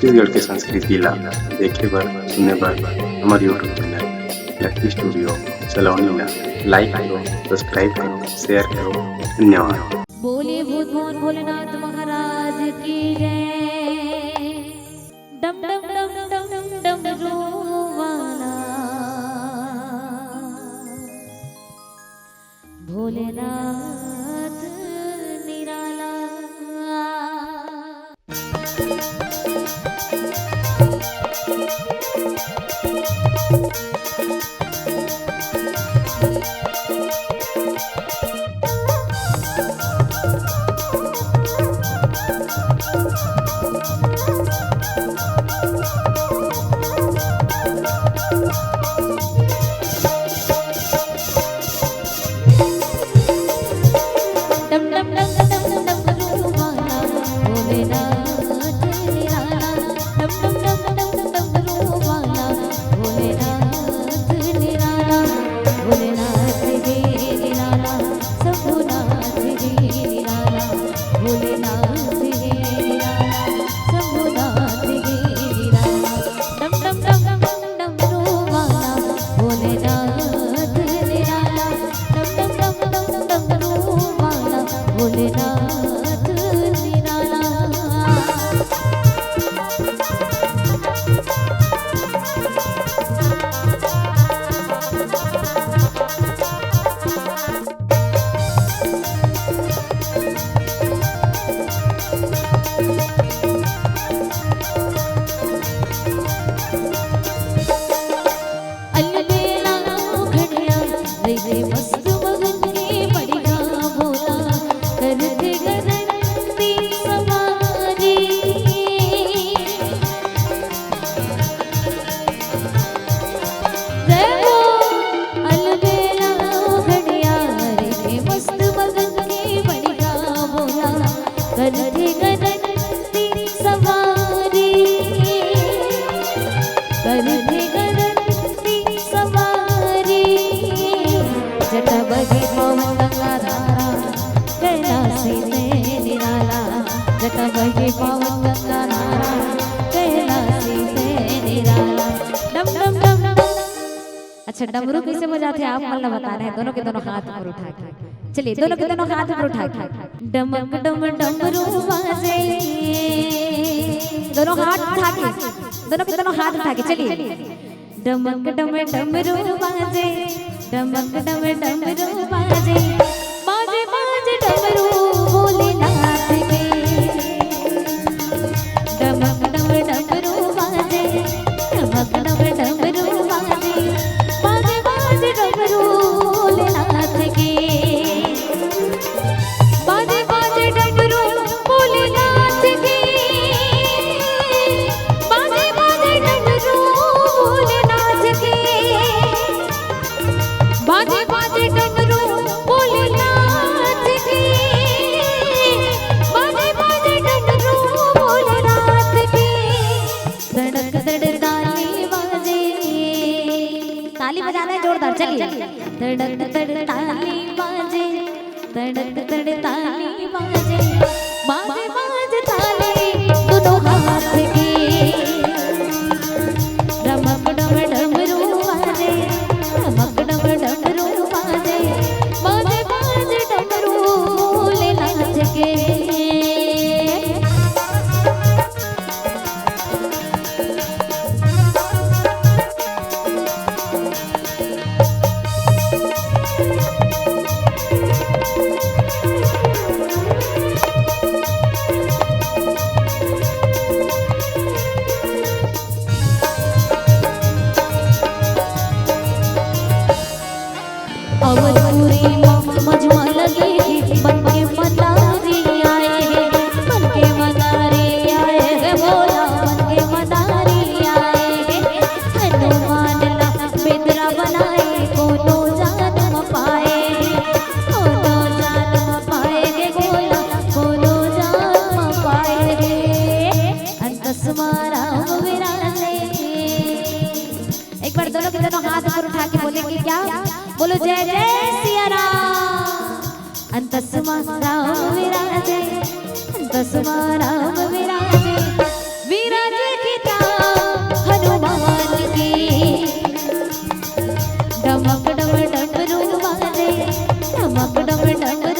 छत्तीसगढ़ के संस्कृतिला देखे बर सुने बर हमार यूट्यूब चैनल लकी स्टूडियो सलोनी ला लाइक करो, सब्सक्राइब करो, शेयर करो। धन्यवाद। बोले भूत भवन भोलेनाथ महाराज की जय। डम डम डम डम डम डमरूवाला भोलेनाथ निराला। अच्छा, डमरू कैसे बजाते हैं आप मतलब बता रहे हैं? दोनों के दोनों हाथ ऊपर उठा के चलिए, दोनों के दोनों हाथ ऊपर उठा के डमक डम डमरू बाजे। दोनों हाथ उठा के, दोनों के दोनों हाथ उठा के चलिए। डमक डम डमरू बाजे, डमक डम डमरू बाजे, बाजे बाजे डमरू भोलेनाथ के। डमक डम डमरू बाजे, डमक डम डमरू बाजे, बाजे बाजे डमरू भोलेनाथ के। बाजे बाजे डमरू भोलेनाथ के, बाजे बाजे डमरू भोलेनाथ के, बाजे बाजे डमरू भोलेनाथ के, बाजे बाजे डमरू भोलेनाथ के। धड़क धड़ ताली बाजे, ताली बजाना है जोरदार चलिए। धड़क धड़ ताली बाजे, धड़क धड़ ताली बाजे, बाजे बाजे ताली दोनों हाथ के। डमक डम डमरू बाजे, डमक डम डमरू बाजे, बाजे बाजे डमरू भोलेनाथ के। अवधूरी मजमा लगी बन के मदारी आए हैं, बन के मदारी आए हैं भोला, बन के मदारी आए हैं। हनुमान ला बेदरा बनाए कोनो जान म पाए, कोनो जान म पाएगे भोला, कोनो जान म पाएगे। अंतस मारा विराजे। एक बार दोनों के दोनों हाथ ऊपर उठा के बोलेंगे क्या? बोलो जय जय सिया राम। अंतस्मा राम विराजे, अंतस्मा राम विराजे, विराजे डम डमरू वाले, डमक डम डम